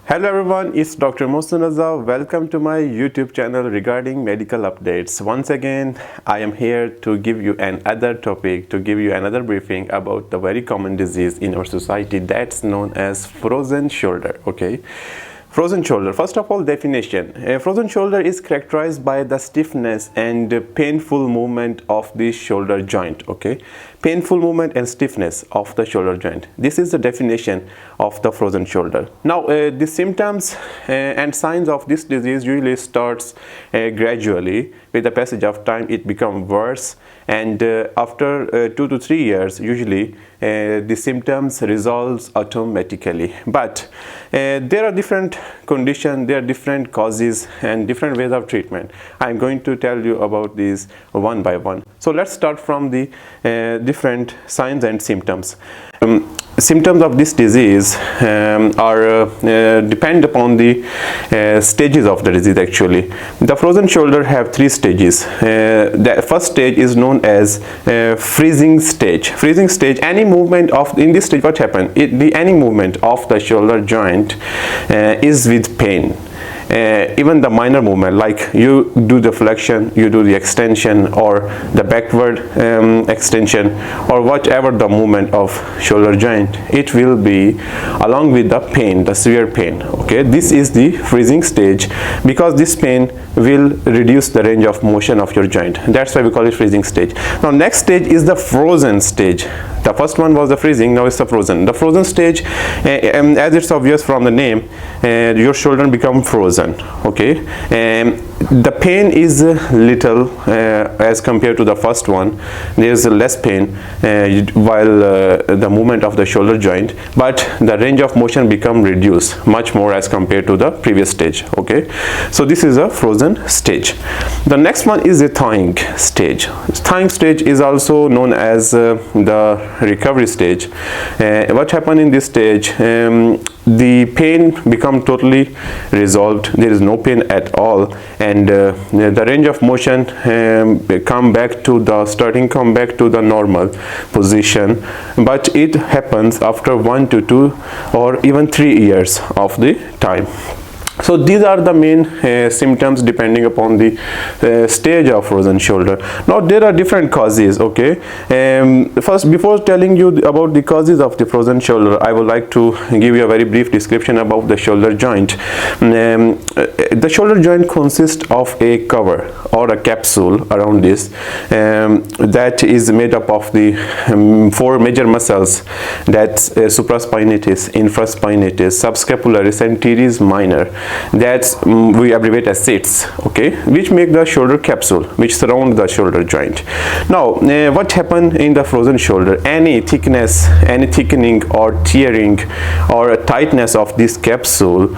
Hello everyone, it's Dr. Mohsen Raza. Welcome to my YouTube channel regarding medical updates. Once again, I am here to give you another topic, to give you another briefing about the very common disease in our society that's known as frozen shoulder. Okay, frozen shoulder. First of all, definition. A frozen shoulder is characterized by the stiffness and painful movement of the shoulder joint. Okay, painful movement and stiffness of the shoulder joint. This is the definition of the frozen shoulder. Now, the symptoms and signs of this disease usually starts gradually. With the passage of time, it becomes worse, and after 2 to 3 years, usually the symptoms resolves automatically. But there are different conditions, there are different causes and different ways of treatment. I'm going to tell you about these one by one. So let's start from the different signs and symptoms. Symptoms of this disease depend upon the stages of the disease. Actually, the frozen shoulder have 3 stages. The first stage is known as freezing stage. Freezing stage, any movement of in this stage, what happens? Any movement of the shoulder joint is with pain. Even the minor movement, like you do the flexion, you do the extension or the backward extension, or whatever the movement of shoulder joint, it will be along with the pain, the severe pain. Okay, this is the freezing stage because this pain will reduce the range of motion of your joint. That's why we call it freezing stage. Now, next stage is the frozen stage. The first one was the freezing, now it's the frozen. The frozen stage, as it's obvious from the name, your shoulder become frozen. Okay, the pain is little as compared to the first one. There is less pain while the movement of the shoulder joint, but the range of motion become reduced much more as compared to the previous stage. Okay, so this is a frozen stage. The next one is the thawing stage. Thawing stage is also known as the recovery stage. What happened in this stage? The pain become totally resolved. There is no pain at all, and the range of motion come back to the normal position. But it happens after 1 to 2 or even 3 years of the time. So these are the main symptoms depending upon the stage of frozen shoulder. Now there are different causes. Okay, first, before telling you about the causes of the frozen shoulder, I would like to give you a very brief description about the shoulder joint. The shoulder joint consists of a cover or a capsule around this that is made up of the 4 major muscles. That's supraspinatus, infraspinatus, subscapularis and teres minor. That's we abbreviate as SITS. Okay, which make the shoulder capsule which surround the shoulder joint. Now what happened in the frozen shoulder? Any thickness, any thickening or tearing or a tightness of this capsule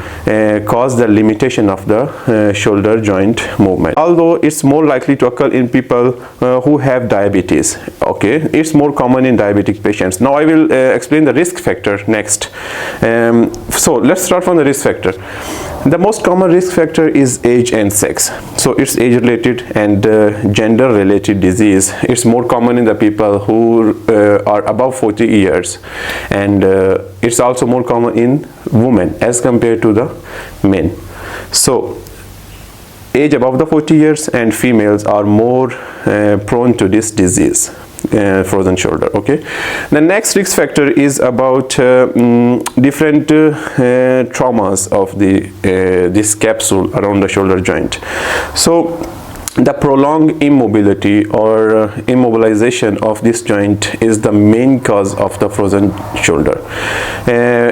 cause the limitation of the shoulder joint movement. Although it's more likely to occur in people who have diabetes. Okay, it's more common in diabetic patients. Now I will explain the risk factor next. So let's start from the risk factor. The most common risk factor is age and sex. So it's age related and gender related disease. It's more common in the people who are above 40 years, and it's also more common in women as compared to the men. So age above the 40 years and females are more prone to this disease. Frozen shoulder. Okay, the next risk factor is about different traumas of the this capsule around the shoulder joint. So the prolonged immobility or immobilization of this joint is the main cause of the frozen shoulder,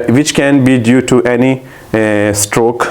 which can be due to any stroke.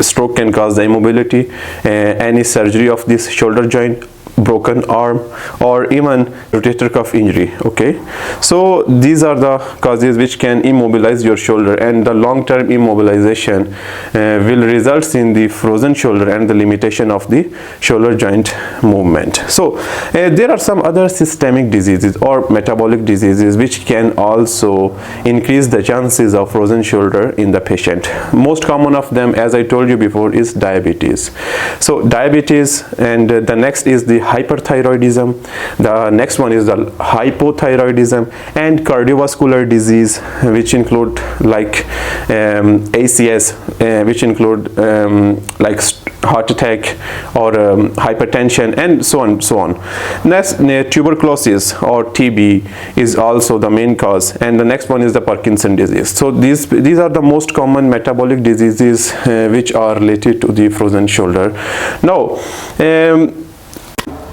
Stroke can cause the immobility, any surgery of this shoulder joint, broken arm, or even rotator cuff injury. Okay, so these are the causes which can immobilize your shoulder, and the long-term immobilization will result in the frozen shoulder and the limitation of the shoulder joint movement. So there are some other systemic diseases or metabolic diseases which can also increase the chances of frozen shoulder in the patient. Most common of them, as I told you before, is diabetes. So diabetes, and the next is the hyperthyroidism. The next one is the hypothyroidism and cardiovascular disease, which include like ACS, which include like heart attack or hypertension and so on. Next, tuberculosis or TB is also the main cause, and the next one is the Parkinson disease. So these are the most common metabolic diseases which are related to the frozen shoulder. Now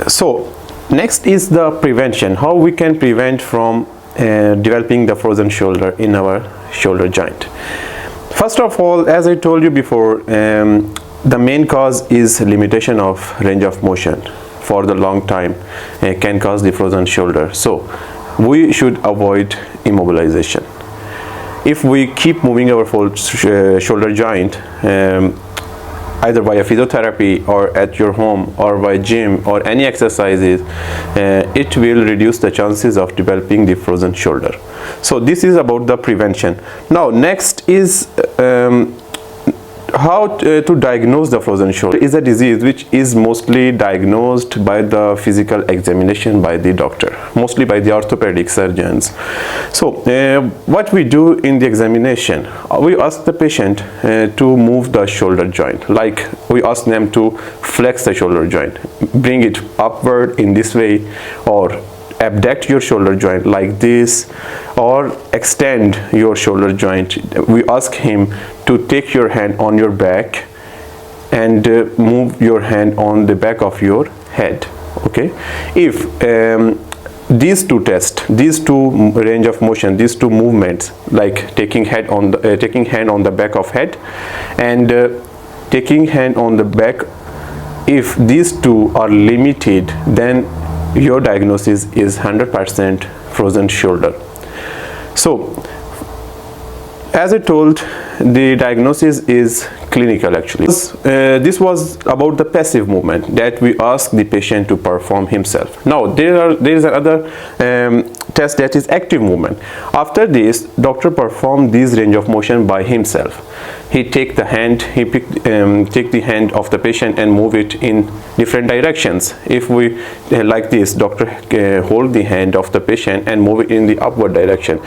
so next is the prevention, how we can prevent from developing the frozen shoulder in our shoulder joint. First of all, as I told you before, the main cause is limitation of range of motion for the long time can cause the frozen shoulder. So we should avoid immobilization. If we keep moving our shoulder joint, either by a physiotherapy or at your home or by gym or any exercises, it will reduce the chances of developing the frozen shoulder. So this is about the prevention. Now next is how to diagnose the frozen shoulder. Is a disease which is mostly diagnosed by the physical examination by the doctor, mostly by the orthopedic surgeons. So what we do in the examination, we ask the patient to move the shoulder joint, like we ask them to flex the shoulder joint, bring it upward in this way, or abduct your shoulder joint like this, or extend your shoulder joint. We ask him to take your hand on your back and move your hand on the back of your head. Okay, if these two tests, these two range of motion, these two movements, like taking hand on the back of head and taking hand on the back, if these two are limited, then your diagnosis is 100% frozen shoulder. So as I told, the diagnosis is clinical actually. This was about the passive movement that we ask the patient to perform himself. Now there is another test, that is active movement. After this, doctor perform this range of motion by himself. He take the hand, take the hand of the patient and move it in different directions. If we like this, doctor hold the hand of the patient and move it in the upward direction.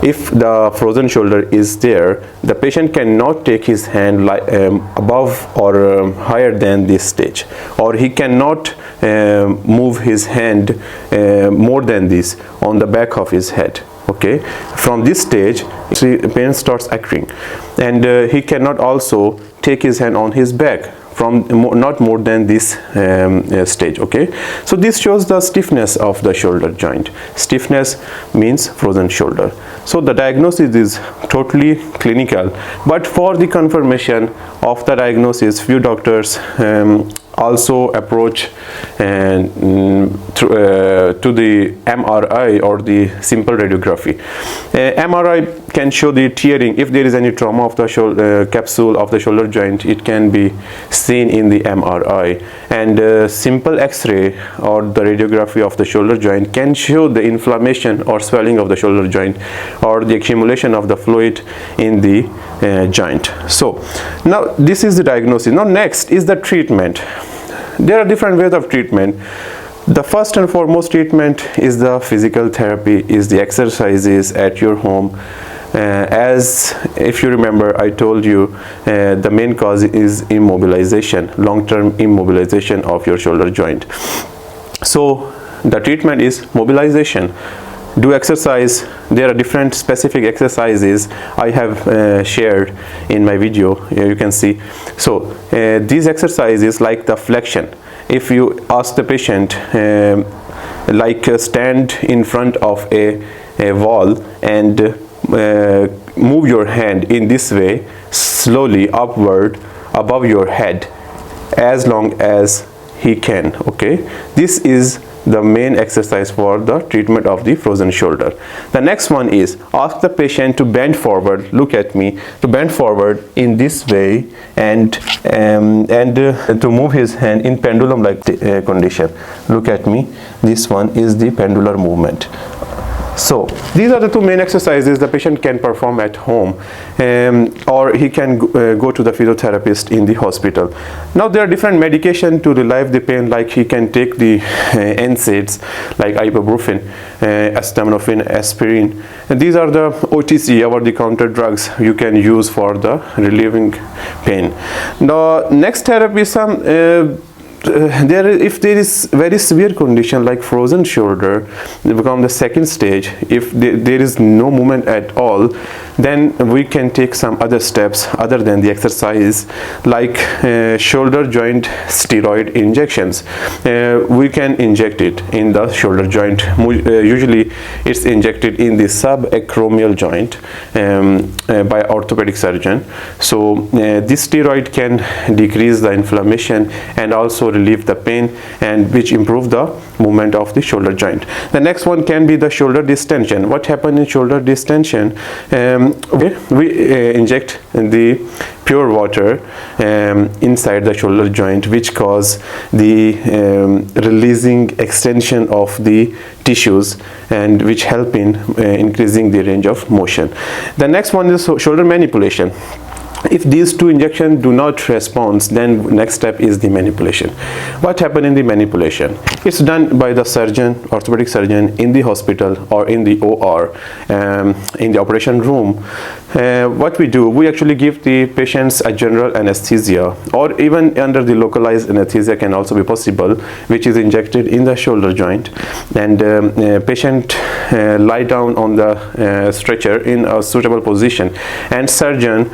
If the frozen shoulder is there, the patient cannot take his hand like above or higher than this stage, or he cannot move his hand more than this on the back of his head. Okay, from this stage pain starts occurring, and he cannot also take his hand on his back from not more than this stage. Okay, so this shows the stiffness of the shoulder joint. Stiffness means frozen shoulder. So the diagnosis is totally clinical, but for the confirmation of the diagnosis, few doctors also approach to the MRI or the simple radiography. MRI can show the tearing. If there is any trauma of the shoulder, capsule of the shoulder joint, it can be seen in the MRI. And simple X-ray or the radiography of the shoulder joint can show the inflammation or swelling of the shoulder joint or the accumulation of the fluid in the joint. So now this is the diagnosis. Now next is the treatment. There are different ways of treatment. The first and foremost treatment is the physical therapy, is the exercises at your home. As if you remember, I told you the main cause is immobilization, long-term immobilization of your shoulder joint. So the treatment is mobilization. Do exercise. There are different specific exercises I have shared in my video. Here you can see. So these exercises, like the flexion, if you ask the patient stand in front of a wall and move your hand in this way slowly upward above your head as long as he can. Okay, this is the main exercise for the treatment of the frozen shoulder. The next one is ask the patient to bend forward. Look at me, to bend forward in this way and to move his hand in pendulum like condition. Look at me. This one is the pendular movement. So these are the two main exercises the patient can perform at home, or he can go to the physiotherapist in the hospital. Now there are different medication to relieve the pain, like he can take the NSAIDs like ibuprofen, acetaminophen, aspirin, and these are the OTC, over-the-counter drugs you can use for the relieving pain. The next therapy is if there is very severe condition like frozen shoulder, become the second stage. If there is no movement at all, then we can take some other steps other than the exercise, like shoulder joint steroid injections. We can inject it in the shoulder joint. Usually it's injected in the subacromial joint by orthopedic surgeon. So this steroid can decrease the inflammation and also relieve the pain, and which improve the movement of the shoulder joint. The next one can be the shoulder distension. What happens in shoulder distension? We inject the pure water inside the shoulder joint, which cause the releasing extension of the tissues, and which help in increasing the range of motion. The next one is shoulder manipulation. If these two injections do not respond, then next step is the manipulation. What happens in the manipulation? It's done by the surgeon, orthopedic surgeon, in the hospital or in the OR, in the operation room. What we do, we actually give the patients a general anesthesia, or even under the localized anesthesia can also be possible, which is injected in the shoulder joint, and patient lie down on the stretcher in a suitable position, and surgeon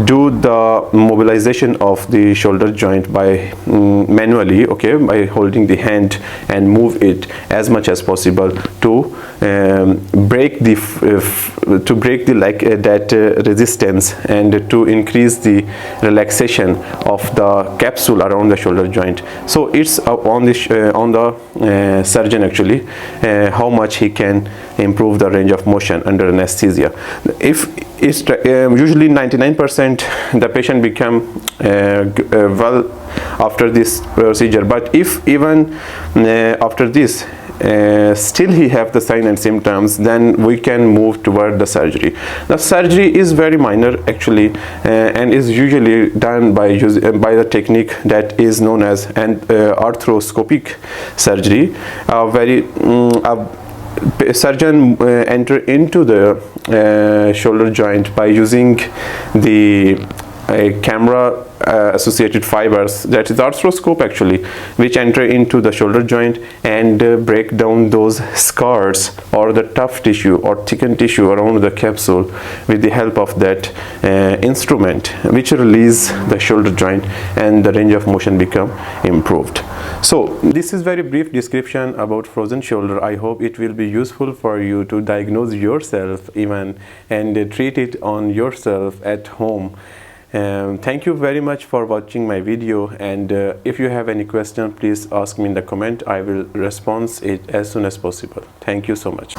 do the mobilization of the shoulder joint by manually, by holding the hand and move it as much as possible to break the resistance, and to increase the relaxation of the capsule around the shoulder joint. So it's on the surgeon actually how much he can improve the range of motion under anesthesia. If it's usually 99% the patient become well after this procedure, but if even after this still he have the sign and symptoms, then we can move toward the surgery. The surgery is very minor actually, and is usually done by the technique that is known as arthroscopic surgery. Surgeon enter into the shoulder joint by using the camera associated fibers, that is arthroscope actually, which enter into the shoulder joint and break down those scars or the tough tissue or thickened tissue around the capsule with the help of that instrument, which release the shoulder joint, and the range of motion become improved. So this is very brief description about frozen shoulder. I hope it will be useful for you to diagnose yourself even and treat it on yourself at home. Thank you very much for watching my video, and if you have any question, please ask me in the comment. I will respond it as soon as possible. Thank you so much.